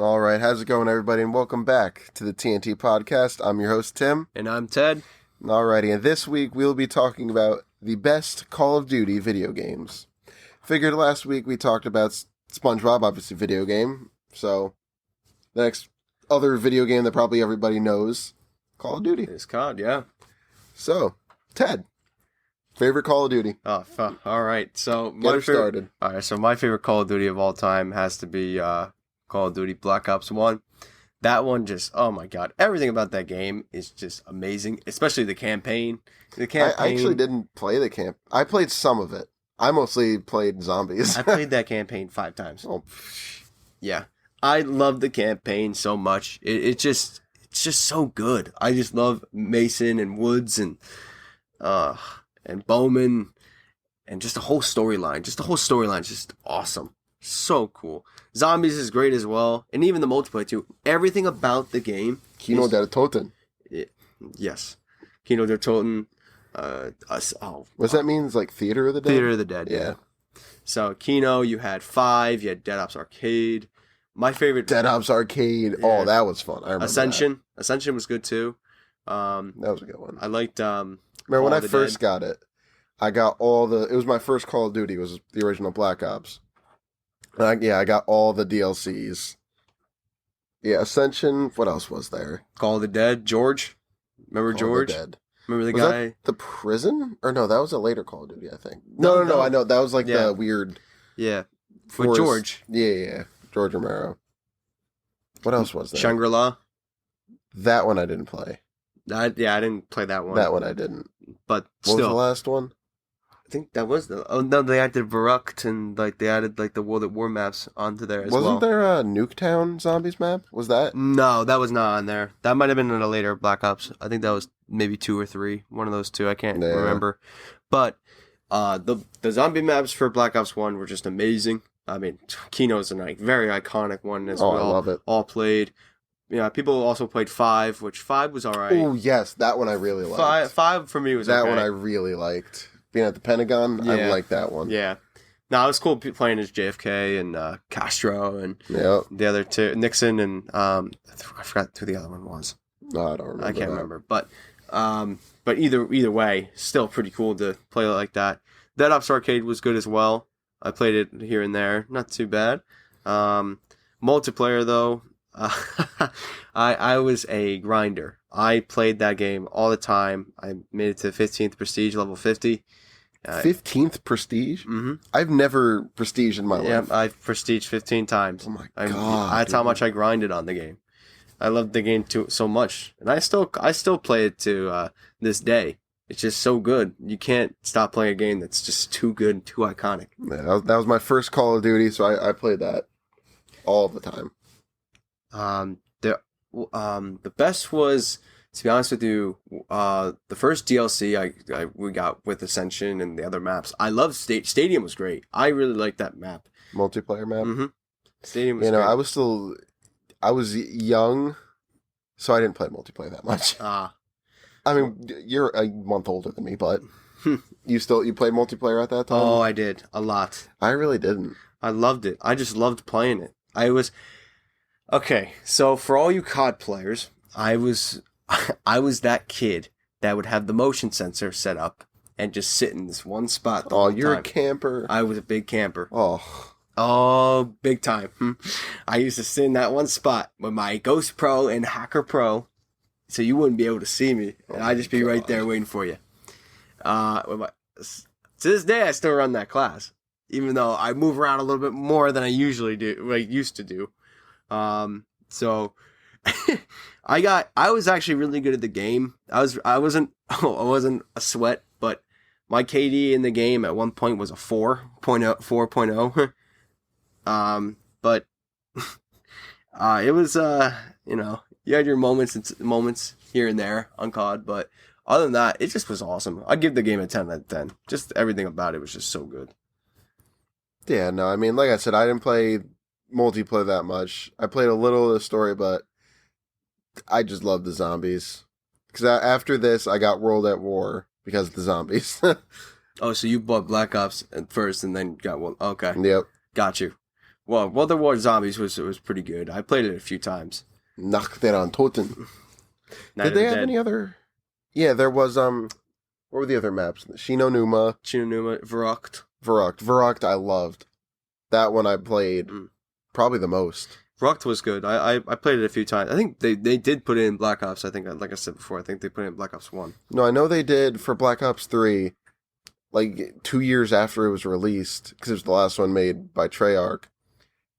All right, how's it going, everybody, and welcome back to the TnT podcast. I'm your host, Tim. And I'm Ted. Alrighty, and this week we'll be talking about the best Call of Duty video games. Figured last week we talked about SpongeBob, obviously video game, so the next other video game that probably everybody knows, Call of Duty. It's COD, yeah. So, Ted, favorite Call of Duty? Oh, fuck. All right. So Get her started. All right. So my favorite Call of Duty of all time has to be Call of Duty Black Ops 1. That one just, oh my god, everything about that game is just amazing, especially the campaign. I actually didn't play the camp. I played some of it. I mostly played zombies. I played that campaign 5 times. Oh, yeah. I love the campaign so much. It's just so good. I just love Mason and Woods and Bowman and just the whole storyline. Just the whole storyline is just awesome. So cool. Zombies is great as well, and even the multiplayer too. Everything about the game. Kino del Toten. Yes, Kino del Toten. What's that means? Like Theater of the Dead? Theater of the Dead. Yeah. So Kino, you had 5. You had Dead Ops Arcade. My favorite. Dead Ops Arcade. Yeah. Oh, that was fun. I remember Ascension. That. Ascension was good too. That was a good one. I liked. Remember when I first got it? I got all the. It was my first Call of Duty. It was the original Black Ops. I got all the DLCs. Yeah, Ascension. What else was there? Call of the Dead. George. Remember Call George? Of the Dead. Remember the was guy? That the prison? Or no, that was a later Call of Duty, I think. No. I know. That was like the weird. Yeah. Forest. With George. Yeah. George Romero. What else was there? Shangri-La. That one I didn't play. I didn't play that one. That one I didn't. But what was the last one? I think that was the... Oh, no, they added Verrückt and they added the World at War maps onto there as well. Wasn't there a Nuketown Zombies map? Was that? No, that was not on there. That might have been in a later Black Ops. I think that was maybe 2 or 3. One of those 2. I can't remember. But the zombie maps for Black Ops 1 were just amazing. I mean, Kino's a very iconic one as well. I love it. All played. Yeah, people also played 5, which 5 was alright. Oh, yes. That one I really liked. 5 for me was that okay. That one I really liked. Being at the Pentagon, yeah. I like that one. Yeah. No, it was cool playing as JFK and Castro and the other 2, Nixon and I forgot who the other one was. No, I don't remember. I can't remember, but either way, still pretty cool to play like that. Dead Ops Arcade was good as well. I played it here and there, not too bad. Multiplayer though, I was a grinder. I played that game all the time. I made it to 15th Prestige, level 50. 15th Prestige? Mm-hmm. I've never Prestige in my life. Yeah, I've Prestige 15 times. Oh my god. That's how much I grinded on the game. I loved the game so much. And I still play it to this day. It's just so good. You can't stop playing a game that's just too good and too iconic. Yeah, that was my first Call of Duty, so I played that all the time. The best was, to be honest with you, the first DLC we got with Ascension and the other maps. I loved Stadium was great. I really liked that map. Multiplayer map? Mm-hmm. Stadium was great. I was young, so I didn't play multiplayer that much. I mean, you're a month older than me, but you played multiplayer at that time? Oh, I did. A lot. I really didn't. I loved it. I just loved playing it. Okay, so for all you COD players, I was that kid that would have the motion sensor set up and just sit in this one spot the whole you're time. A camper. I was a big camper. Oh, big time. I used to sit in that one spot with my Ghost Pro and Hacker Pro, so you wouldn't be able to see me, and I'd just be right there waiting for you. To this day, I still run that class, even though I move around a little bit more than I usually do, used to do. So I was actually really good at the game. I wasn't a sweat, but my KD in the game at one point was a 4.0. But it was you had your moments here and there on COD, but other than that, it just was awesome. I'd give the game a 10 out of 10. Just everything about it was just so good. Yeah, no, I mean, like I said, I didn't play multiplayer that much. I played a little of the story, but I just love the zombies. Because after this, I got World at War because of the zombies. Oh, so you bought Black Ops at first and then got one. Okay. Yep. Got you. Well, World at War Zombies was pretty good. I played it a few times. Nacht der Toten. Night Did of they the have Dead. any other? Yeah, there was what were the other maps? Shinonuma, Chinonuma, Verrückt. Verrückt. I loved that one. I played probably the most. Verrückt was good. I played it a few times. I think they did put it in Black Ops. I think, like I said before, I think they put it in Black Ops 1. No, I know they did for Black Ops 3, like 2 years after it was released, because it was the last one made by Treyarch.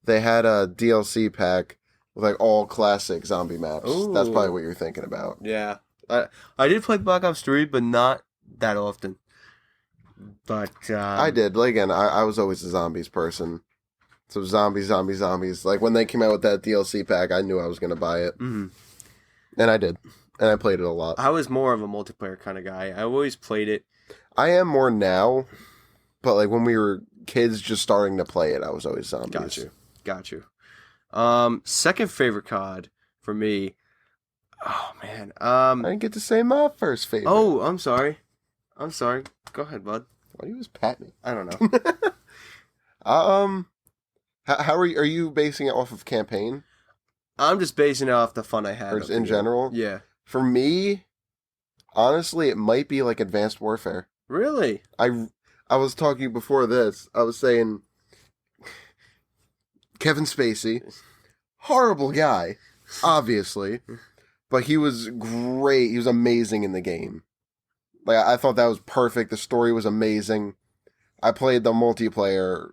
They had a DLC pack with like all classic zombie maps. Ooh. That's probably what you're thinking about. Yeah. I did play Black Ops 3, but not that often. But I did. Like, again, I was always a zombies person. So zombies. Like when they came out with that DLC pack, I knew I was going to buy it. Mm-hmm. And I did. And I played it a lot. I was more of a multiplayer kind of guy. I always played it. I am more now, but like when we were kids just starting to play it, I was always zombies. Got you. Second favorite COD for me. Oh man. I didn't get to say my first favorite. Oh, I'm sorry. Go ahead, bud. Why do you just pat me? I don't know. How are you basing it off of campaign? I'm just basing it off the fun I had. Or just in general? Yeah. For me, honestly, it might be like Advanced Warfare. Really? I was talking before this. I was saying Kevin Spacey, horrible guy, obviously, but he was great. He was amazing in the game. Like I thought that was perfect. The story was amazing. I played the multiplayer.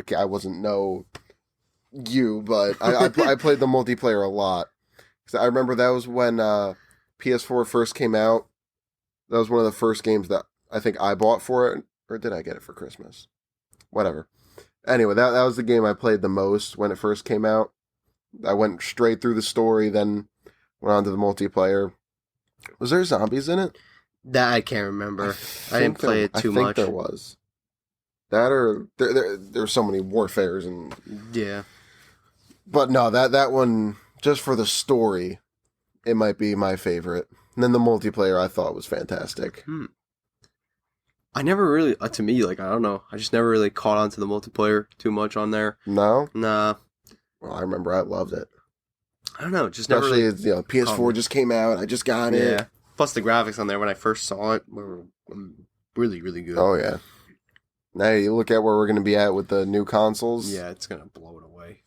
Okay, I wasn't but I played the multiplayer a lot. 'Cause I remember that was when PS4 first came out. That was one of the first games that I think I bought for it, or did I get it for Christmas? Whatever. Anyway, that was the game I played the most when it first came out. I went straight through the story, then went on to the multiplayer. Was there zombies in it? That I can't remember. I didn't play it too much. I think there was. That or there's so many warfares and yeah. But no, that one just for the story, it might be my favorite. And then the multiplayer I thought was fantastic. I never really, to me, like, I don't know. I just never really caught on to the multiplayer too much on there. No? Nah. Well, I remember I loved it. I don't know. Just especially never really, as PS4 just came out. I just got it. Yeah. Plus the graphics on there when I first saw it were really, really good. Oh, yeah. Now you look at where we're going to be at with the new consoles. Yeah, it's going to blow it away.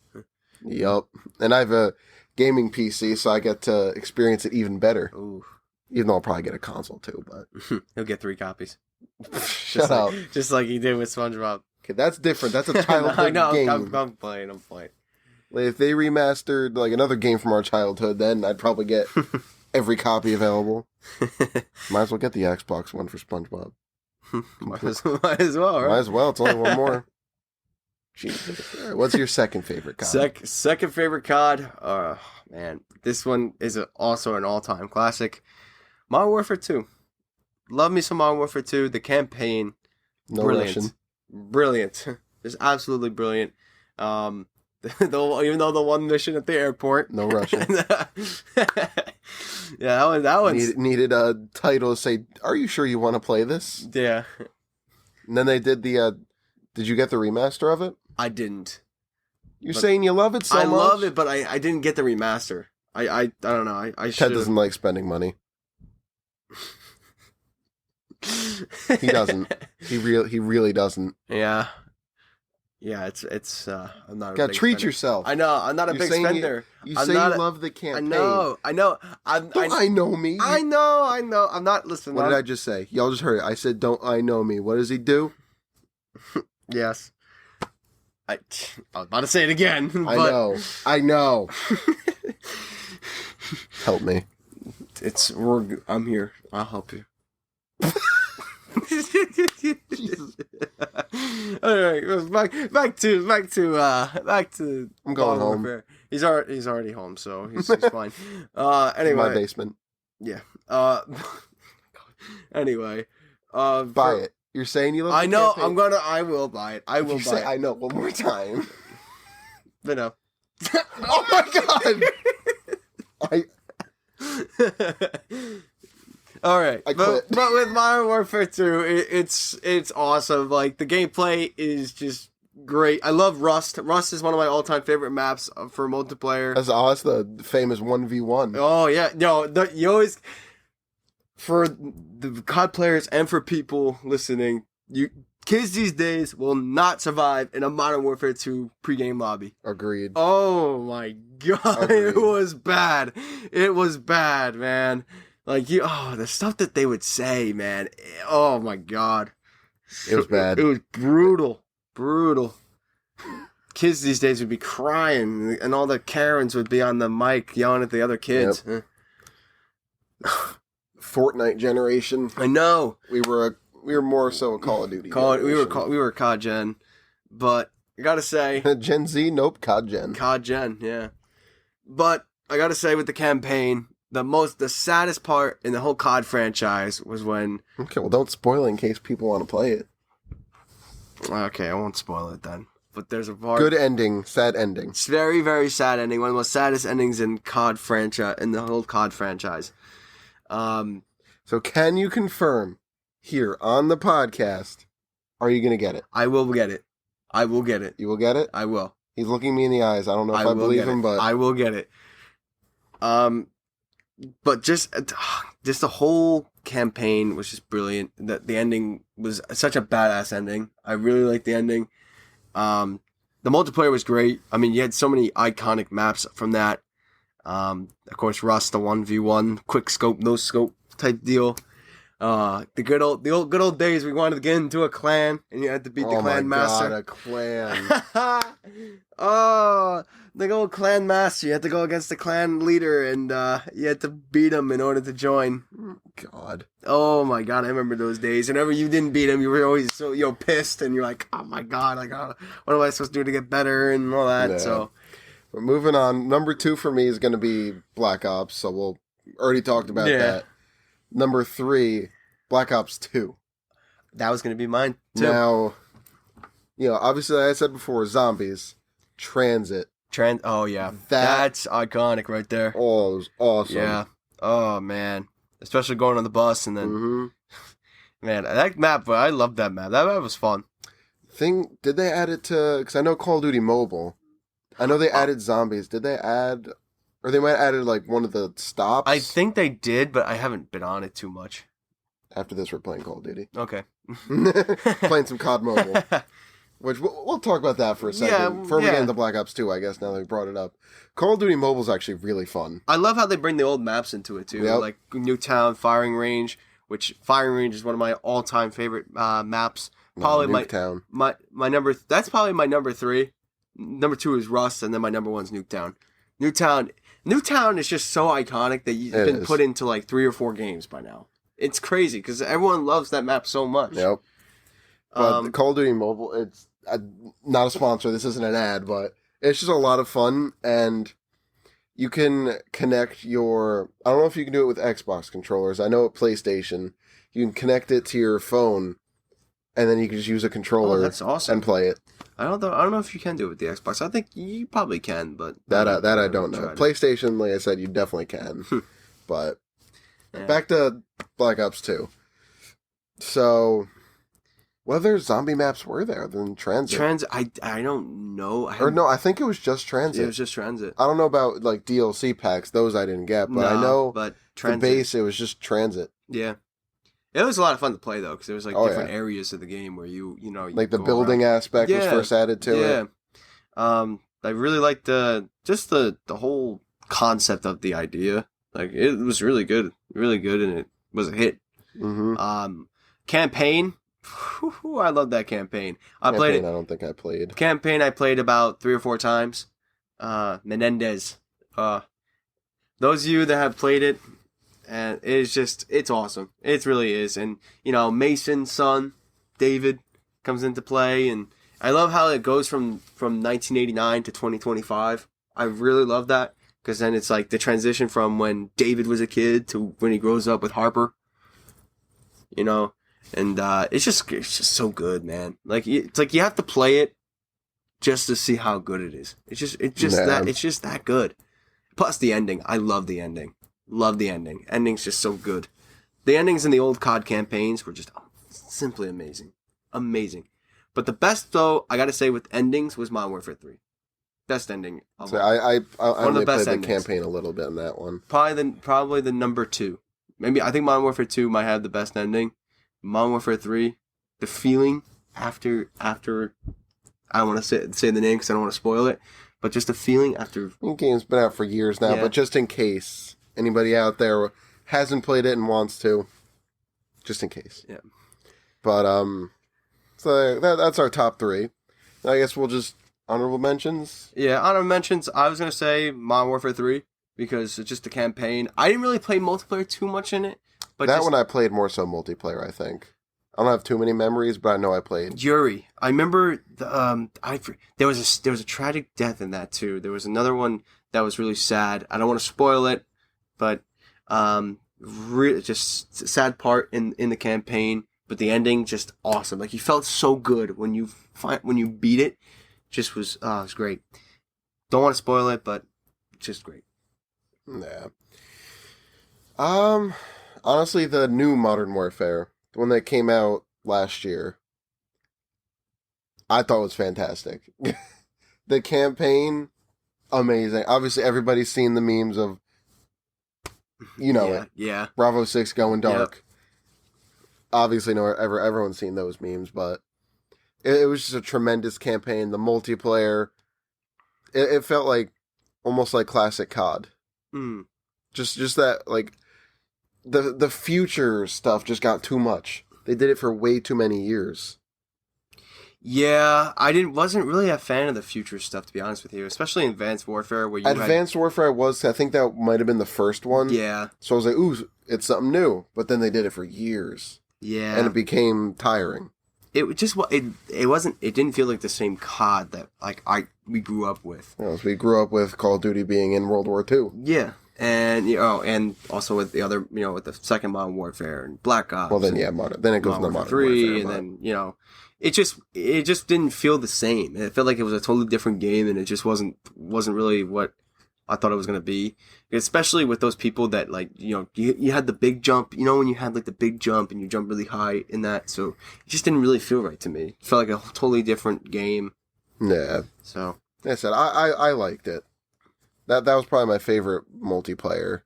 Yup. And I have a gaming PC, so I get to experience it even better. Ooh. Even though I'll probably get a console too, but... He'll get 3 copies. Shut up. Just like he did with SpongeBob. Okay, that's different. That's a childhood game. I'm playing. Like, if they remastered like another game from our childhood, then I'd probably get every copy available. Might as well get the Xbox One for SpongeBob. Might as well, right? Might as well. It's only one more. Jesus. All right, what's your second favorite COD? Second favorite COD? Oh, man. This one is also an all-time classic. Modern Warfare 2. Love me some Modern Warfare 2. The campaign, No brilliant. Russian. Brilliant. It's absolutely brilliant. Even though the one mission at the airport. No Russian. Yeah, that one needed a title to say, "Are you sure you want to play this?" Yeah. And then they did the. Did you get the remaster of it? I didn't. You're saying you love it so much? I love it, but I didn't get the remaster. I don't know. I should. Ted doesn't like spending money. He doesn't. He really doesn't. Yeah. Yeah, it's I'm not a Gotta big treat spender. yourself. I know, I'm not a big spender. You say you love the campaign. I know. I know me. I know. I'm not listening. What did I just say? Y'all just heard it. I said, don't I know me. What does he do? Yes. I was about to say it again. But... I know. Help me. I'm here. I'll help you. All right, back to. I'm going home. Warfare. He's already home, so he's fine. Anyway, in my basement. Yeah. Anyway, buy it. You're saying you love. I know. Campaign? I will buy it. I will buy it. I know one more time. But no. Oh my god. All right, I but quit. with Modern Warfare 2, it's awesome. Like the gameplay is just great. I love Rust. Rust is one of my all-time favorite maps for multiplayer. That's the famous 1v1. Oh yeah, no, you always for the COD players and for people listening, kids these days will not survive in a Modern Warfare 2 pregame lobby. Agreed. Oh my god, Agreed. it was bad. It was bad, man. Like the stuff that they would say, man. Oh my god, it was bad. It was brutal. Kids these days would be crying, and all the Karens would be on the mic yelling at the other kids. Yep. Fortnite generation. I know. We were more so a Call of Duty. We were COD Gen, but I gotta say, Gen Z, nope, COD Gen. COD Gen, yeah. But I gotta say, with the campaign, the saddest part in the whole COD franchise was when. Okay, well, don't spoil it in case people want to play it. Okay, I won't spoil it then. But there's a part. Good ending, sad ending. It's very, very sad ending. One of the most saddest endings in COD franchise, in the whole COD franchise. So can you confirm here on the podcast, are you going to get it? I will get it. I will get it. You will get it? I will. He's looking me in the eyes. I don't know if I believe him, but I will get it. But just the whole campaign was just brilliant. The ending was such a badass ending. I really liked the ending. The multiplayer was great. I mean, you had so many iconic maps from that. Of course, Rust, the 1v1, quick scope, no scope type deal. The good old days we wanted to get into a clan and you had to beat the clan master. Oh my god, a clan. Oh, the old clan master. You had to go against the clan leader and you had to beat him in order to join. God. Oh my god, I remember those days. Whenever you didn't beat him, you were always so pissed and you're like, oh my god, what am I supposed to do to get better and all that. Yeah. So we're moving on. Number 2 for me is going to be Black Ops, so we'll already talked about that. Number 3, Black Ops 2. That was going to be mine too. Now, obviously, like I said before, zombies, transit. Oh yeah, that's iconic right there. Oh, it was awesome. Yeah. Oh man, especially going on the bus and then. Mm-hmm. Man, that map, I love that map. That map was fun. Did they add it to? Because I know Call of Duty Mobile. I know they added zombies. Did they add, or they might have added like one of the stops? I think they did, but I haven't been on it too much. After this, we're playing Call of Duty. Okay. Playing some COD Mobile. Which, we'll talk about that for a second. Before we get into Black Ops 2, I guess, now that we brought it up. Call of Duty Mobile is actually really fun. I love how they bring the old maps into it, too. Yep. Like Nuketown, Firing Range, which Firing Range is one of my all-time favorite maps. Probably Nuketown. my number... That's probably my number 3. Number 2 is Rust, and then my number 1 is Nuketown. Nuketown is just so iconic that you've been put into like 3 or 4 games by now. It's crazy because everyone loves that map so much. Yep. But Call of Duty Mobile, it's not a sponsor. This isn't an ad, but it's just a lot of fun. And you can connect your... I don't know if you can do it with Xbox controllers. I know at PlayStation, you can connect it to your phone, and then you can just use a controller that's awesome. And play it. I don't know if you can do it with the Xbox. I think you probably can, but... That I don't know. PlayStation, like I said, you definitely can. But back to Black Ops 2. So... What other zombie maps were there than Transit? I don't know. I think it was just Transit. It was just Transit. I don't know about like DLC packs. Those I didn't get, but I know but the base, it was just Transit. Yeah. It was a lot of fun to play, though, because there was like different areas of the game where you like the building aspect was first added to it. Yeah. I really liked the whole concept of the idea. Like, it was really good. Really good, and it was a hit. Mm-hmm. Campaign... I love that campaign. I played it. I don't think I played. Campaign I played about 3 or 4 times. Menendez. Those of you that have played it, and it's awesome. It really is. And, Mason's son, David, comes into play. And I love how it goes from 1989 to 2025. I really love that. Because then it's like the transition from when David was a kid to when he grows up with Harper. And it's just so good, man. Like it's like you have to play it just to see how good it is. It's just that good. Plus the ending, I love the ending. Love the ending. Ending's just so good. The endings in the old COD campaigns were just simply amazing, amazing. But the best, though, I got to say, with endings, was Modern Warfare 3. Best ending. So I only best played the endings. campaign a little bit in that one. Probably the number 2. Maybe I think Modern Warfare 2 might have the best ending. Modern Warfare 3, the feeling after I don't want to say the name because I don't want to spoil it, but just the feeling after. The game's been out for years now, but just in case anybody out there hasn't played it and wants to, just in case. Yeah. But so that's our top 3. I guess we'll just honorable mentions. Yeah, honorable mentions. I was gonna say Modern Warfare 3 because it's just the campaign. I didn't really play multiplayer too much in it, but that one I played more so multiplayer. I think I don't have too many memories, but I know I played. Yuri. I remember there was a tragic death in that too. There was another one that was really sad. I don't want to spoil it, but just a sad part in the campaign. But the ending just awesome. Like you felt so good when you beat it. Just was it was great. Don't want to spoil it, but just great. Yeah. Honestly, the new Modern Warfare, the one that came out last year, I thought was fantastic. The campaign, amazing. Obviously, everybody's seen the memes of, Yeah. Bravo 6 going dark. Yep. Obviously, everyone's seen those memes, but it was just a tremendous campaign. The multiplayer, it felt like almost like classic COD. Mm. Just that, like, the future stuff just got too much. They did it for way too many years. Yeah, wasn't really a fan of the future stuff, to be honest with you, especially in Advanced Warfare. Warfare I think that might have been the first one. Yeah. So I was like, ooh, it's something new. But then they did it for years. Yeah. And it became tiring. It didn't feel like the same COD that we grew up with. So we grew up with Call of Duty being in World War II. Yeah. And and also with the other, with the second Modern Warfare and Black Ops. Well, then then it goes into Modern 3, Warfare, and then it just didn't feel the same. It felt like it was a totally different game, and it just wasn't really what I thought it was gonna be. Especially with those people that you had the big jump. When you had like the big jump and you jump really high in that, so it just didn't really feel right to me. It felt like a totally different game. Yeah. So like I said, I liked it. That was probably my favorite multiplayer.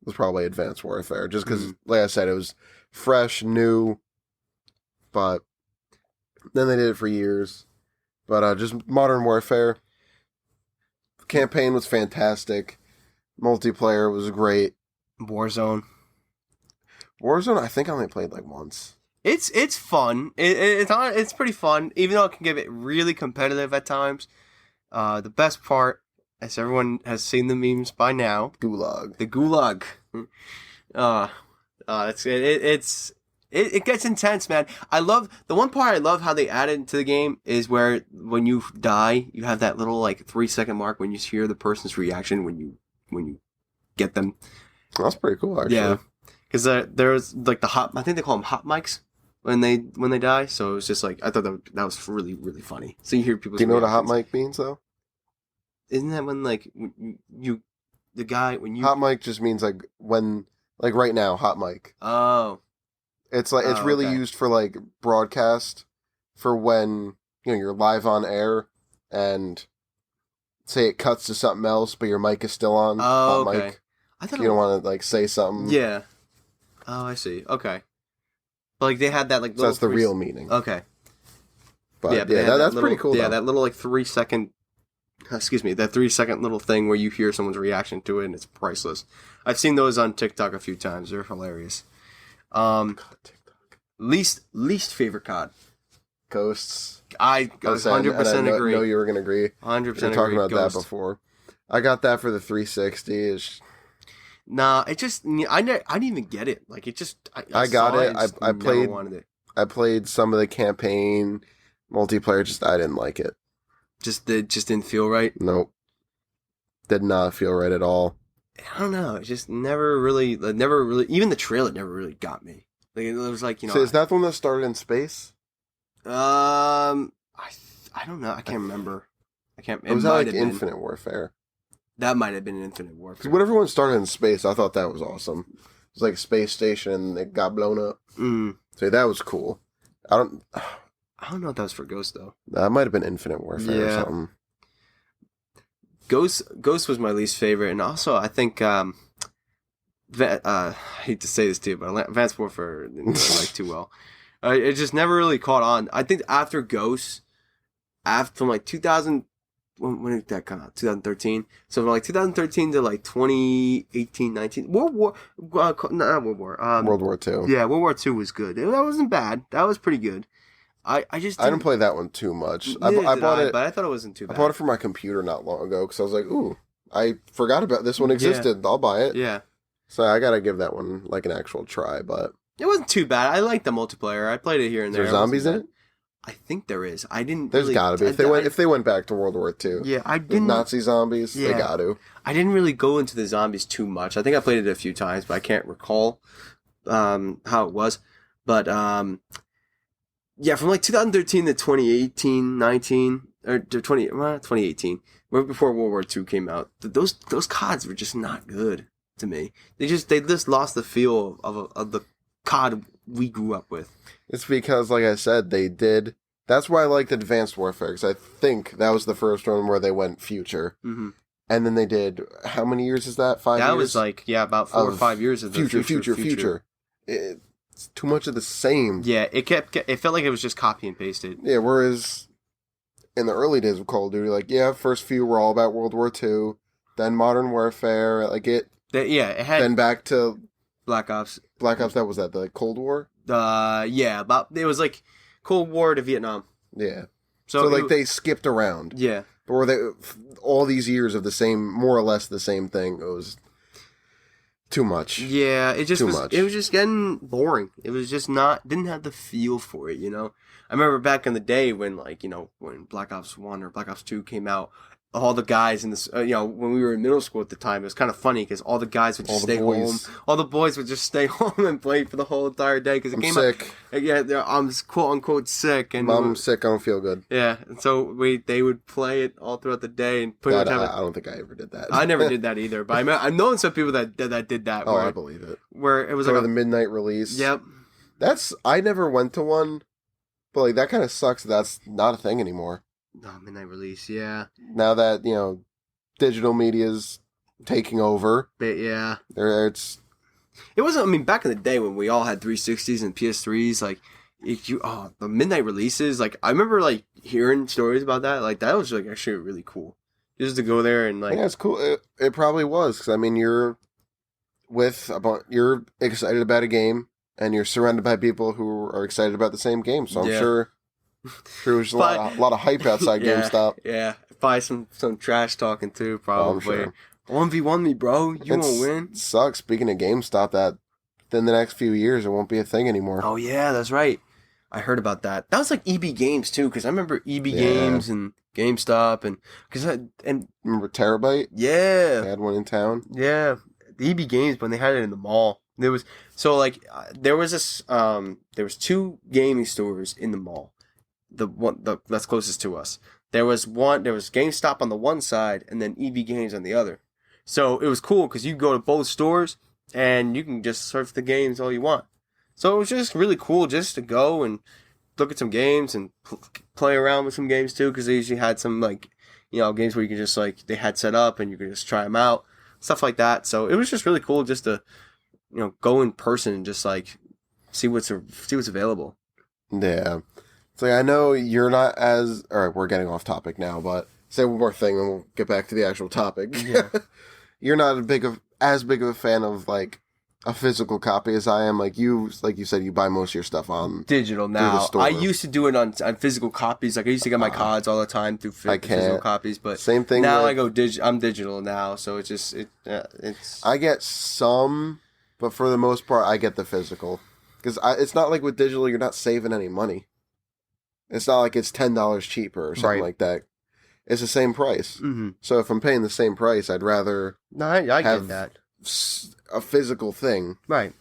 Was probably Advanced Warfare, just because, like I said, it was fresh, new. But then they did it for years. But just Modern Warfare. The campaign was fantastic. Multiplayer was great. Warzone, I think I only played like once. It's fun. It's pretty fun, even though it can get really competitive at times. The best part, as everyone has seen the memes by now, Gulag. The Gulag. It gets intense, man. The one part I love how they added to the game is where when you die, you have that little 3-second mark when you hear the person's reaction when you get them. That's pretty cool, actually. Yeah, because there's I think they call them hot mics when they die. So it was just I thought that was really, really funny. So you hear people. Do you know what a hot mic means, though? Isn't that when hot mic just means when right now, hot mic. Oh. It's it's really used for broadcast for when you're live on air and say it cuts to something else but your mic is still on. Oh, hot okay. Mic. I thought you don't want to say something. Yeah. Oh, I see. Okay. But they had that so that's the real meaning. Okay. But yeah, that's pretty cool. Yeah, though. that little 3-second. Excuse me, that 3-second little thing where you hear someone's reaction to it and it's priceless. I've seen those on TikTok a few times. They're hilarious. TikTok. Least favorite COD. Ghosts. I 100% agree. I know you were going to agree. 100% agree. We were talking about that before. I got that for the 360. Nah, it just I didn't even get it. It just I got it. I played. Wanted it. I played some of the campaign multiplayer. I didn't like it. Just didn't feel right. Nope. Did not feel right at all. I don't know. It just never really. Even the trailer never really got me. It was So is that the one that started in space? I don't know. I can't remember. It was that Infinite Warfare? That might have been Infinite Warfare. Because whatever one started in space, I thought that was awesome. It was like a space station and it got blown up. Mm. So that was cool. I don't know if that was for Ghost though. That might have been Infinite Warfare or Yeah. something. Ghost was my least favorite, and also I think I hate to say this to you, but Advanced Warfare didn't really like too well. It just never really caught on. I think after Ghost, from like 2000, when did that come out? 2013. So from like 2013 to like 2018, 19. Not World War. World War II. Yeah, World War II was good. That wasn't bad. That was pretty good. I didn't play that one too much. I Neither bought did it, but I thought it wasn't too bad. I bought it for my computer not long ago because I was like, ooh, I forgot about this one existed. I'll buy it. Yeah. So I gotta give that one like an actual try, but It wasn't too bad. I liked the multiplayer. I played it here and is there. there zombies in it? I think there is. I didn't. There's really, gotta be. If they went back to World War II, yeah, I with didn't. Nazi zombies, they Yeah. got to. I didn't really go into the zombies too much. I think I played it a few times, but I can't recall how it was. But yeah, from like 2013 to 2018, 19 or to 2018, right before World War II came out, those CODs were just not good to me. They just lost the feel of the COD we grew up with. It's because, like I said, they did. That's why I liked Advanced Warfare, because I think that was the first one where they went future. Mm-hmm. And then they did, how many years is that? 5 years? That was like, about 4 or 5 years of the future. It's too much of the same. Yeah, it felt like it was just copy and pasted. Yeah, whereas in the early days of Call of Duty, like, yeah, first few were all about World War II, then Modern Warfare, like it had then back to Black Ops. That was the Cold War? It was like Cold War to Vietnam. Yeah. So they skipped around. Yeah. But were they all these years of the same, more or less the same thing? It was too much. Yeah, it just too was. much. It was just getting boring. It was just didn't have the feel for it. I remember back in the day when when Black Ops 1 or Black Ops 2 came out. All the guys in this, when we were in middle school at the time, it was kind of funny because all the guys would just stay home. All the boys would just stay home and play for the whole entire day because it came sick. out. Yeah, I'm quote unquote sick, and Mom, I'm sick. I don't feel good. Yeah, and so they would play it all throughout the day and pretty much have it. I don't think I ever did that. I never did that either, but I've known some people that did that. Oh, I believe it. Where it was like the midnight release. Yep. I never went to one, but like that kind of sucks. That's not a thing anymore. No, midnight release. Yeah. Now that digital media's taking over. But yeah. It wasn't, I mean, back in the day when we all had 360s and PS3s, like, the midnight releases, like, I remember, like, hearing stories about that. Like, that was, like, actually really cool. Just to go there and, like... Yeah, it's cool. It probably was, because, I mean, you're excited about a game, and you're surrounded by people who are excited about the same game, so I'm sure there was a lot of hype outside GameStop. Yeah. Probably some trash talking too, probably. Sure. 1v1 me, bro. You won't win. It sucks. Speaking of GameStop, that in the next few years, it won't be a thing anymore. Oh, yeah, that's right. I heard about that. That was like EB Games, too, because I remember EB Games and GameStop. And remember Terabyte? Yeah. They had one in town. Yeah. The EB Games, when they had it in the mall. There was two gaming stores in the mall. That's closest to us. There was GameStop on the one side and then EB Games on the other. So it was cool because you go to both stores and you can just surf the games all you want. So it was just really cool just to go and look at some games and play around with some games too, because they usually had some games where you could just they had set up and you could just try them out, stuff like that. So it was just really cool just to go in person and just see what's available. Yeah. It's like, I know you're not as... Alright, we're getting off topic now, but say one more thing and we'll get back to the actual topic. Yeah. You're not as big of a fan of, a physical copy as I am. Like you said, you buy most of your stuff on... digital now. I used to do it on physical copies. Like, I used to get my CODs all the time through physical copies, but... Same thing now I go I'm digital now, so it's just... it's... I get some, but for the most part, I get the physical. Because it's not like with digital, you're not saving any money. It's not like it's $10 cheaper or something like that. It's the same price. Mm-hmm. So if I'm paying the same price, I'd rather I have get that. A physical thing. Right.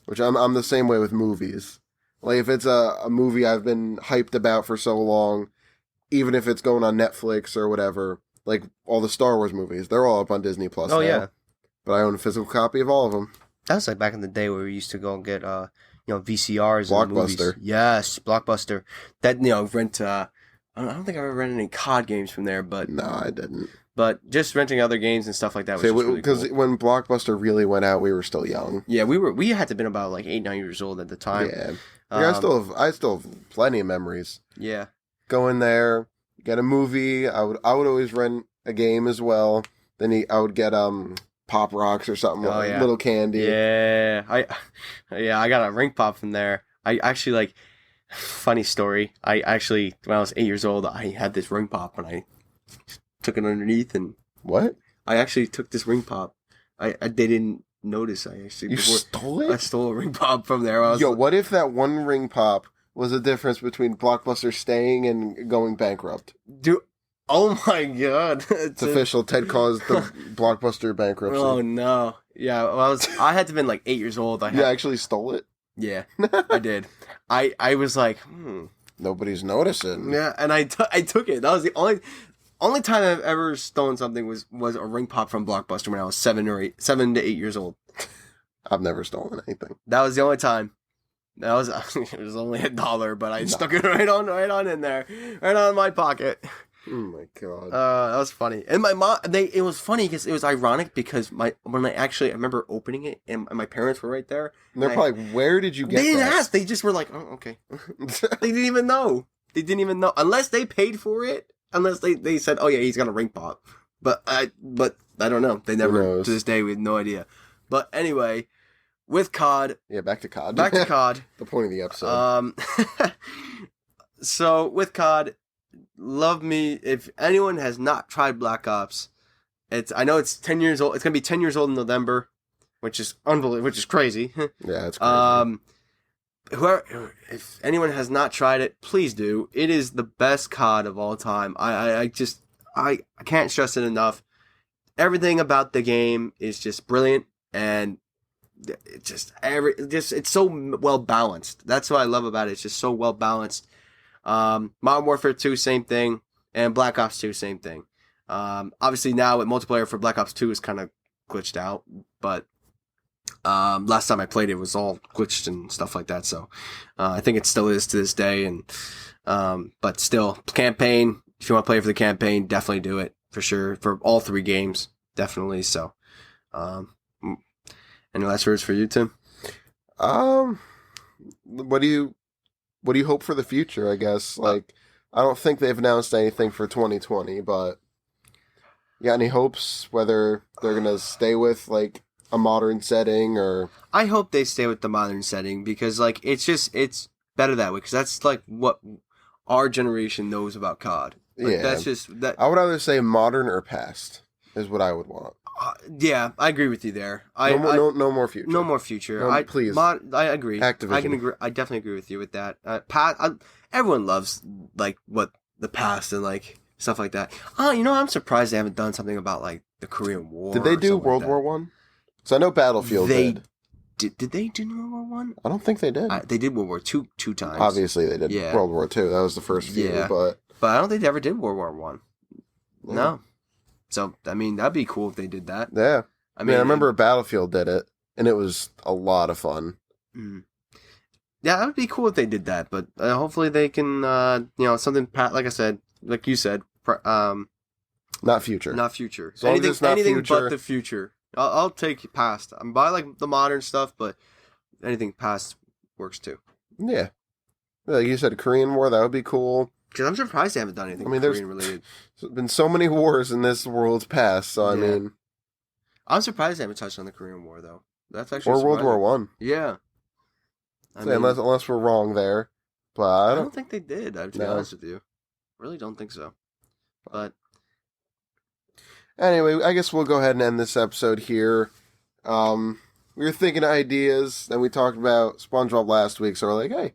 Which I'm the same way with movies. Like if it's a movie I've been hyped about for so long, even if it's going on Netflix or whatever, like all the Star Wars movies, they're all up on Disney Plus now. Yeah. But I own a physical copy of all of them. That was like back in the day where we used to go and get VCRs and movies. Blockbuster. Yes, Blockbuster. That rent. I don't think I ever rented any COD games from there, but No, I didn't. But just renting other games and stuff like that was just really Because cool. when Blockbuster really went out, we were still young. Yeah, we had to have been about like 8, 9 years old at the time. Yeah, I still have plenty of memories. Yeah. Go in there, get a movie. I would always rent a game as well. Then I would get Pop Rocks or something, like little candy. Yeah, I got a ring pop from there. I actually funny story. I actually, when I was 8 years old, I had this ring pop and I took it underneath and What? I actually took this ring pop. They didn't notice. Stole it? I stole a ring pop from there. What if that one ring pop was the difference between Blockbuster staying and going bankrupt? Dude, oh my god. It's official. Ted caused the Blockbuster bankruptcy. Oh no. Yeah, well, I had to have been like 8 years old. You actually stole it? Yeah, I did. I was like, Nobody's noticing. Yeah, and I took it. That was the only time I've ever stolen something was a ring pop from Blockbuster when I was 7 to 8 years old. I've never stolen anything. That was the only time. It was only $1, but I stuck it right on in there, right on my pocket. Oh my god. That was funny. And my mom, it was funny because it was ironic because I remember opening it and my parents were right there. And they're probably like, where did you get They didn't that? ask. They just were like, oh, okay. They didn't even know. Unless they paid for it. Unless they said, oh yeah, he's got a ring pop. But I don't know. They never, to this day, we have no idea. But anyway, with COD. Yeah, back to COD. The point of the episode. So with COD, love me. If anyone has not tried Black Ops, I know it's 10 years old. It's gonna be 10 years old in November, which is unbelievable, which is crazy. Yeah, it's crazy. If anyone has not tried it, please do. It is the best COD of all time. I can't stress it enough. Everything about the game is just brilliant, and it's so well balanced. That's what I love about it. It's just so well balanced. Modern Warfare 2, same thing, and Black Ops 2, same thing. Obviously now with multiplayer for Black Ops 2 is kind of glitched out, but last time I played it was all glitched and stuff like that. So I think it still is to this day. And but still, campaign. If you want to play for the campaign, definitely do it for sure for all 3 games, definitely. So, any last words for you, Tim? What do you hope for the future? I guess I don't think they've announced anything for 2020, but you got any hopes whether they're gonna stay with a modern setting or? I hope they stay with the modern setting because it's better that way because that's what our generation knows about COD. That's just that. I would either say modern or past is what I would want. Yeah, I agree with you there. No more future. No more future. Please. I agree. Activision. I can agree. I definitely agree with you with that. Everyone loves what the past and stuff like that. I'm surprised they haven't done something about the Korean War. Did they do World War One? So I know Battlefield did. Did they do World War One? I don't think they did. They did World War Two times. Obviously they did. Yeah. World War Two. That was the first few. Yeah. But I don't think they ever did World War One. Yeah. No. So that'd be cool if they did that. Yeah. I remember Battlefield did it, and it was a lot of fun. Yeah, that would be cool if they did that. But hopefully they can, something like I said, like you said, not future. Not future. So anything future. But the future. I'll take past. I'm by the modern stuff, but anything past works too. Yeah. Like you said, Korean War, that would be cool. Because I'm surprised they haven't done anything Korean related. There's been so many wars in this world's past, so I'm surprised they haven't touched on the Korean War though. That's actually or World War One. Yeah. Unless we're wrong there, but I don't think they did. To be honest with you, really don't think so. But anyway, I guess we'll go ahead and end this episode here. We were thinking of ideas, and we talked about SpongeBob last week, so we're like, hey,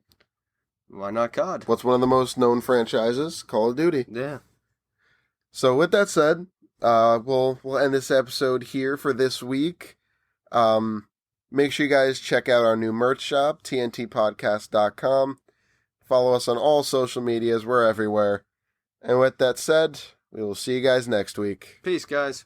why not COD? What's one of the most known franchises? Call of Duty. Yeah. So with that said, we'll end this episode here for this week. Make sure you guys check out our new merch shop, TnTpodcast.com. Follow us on all social medias. We're everywhere. And with that said, we will see you guys next week. Peace, guys.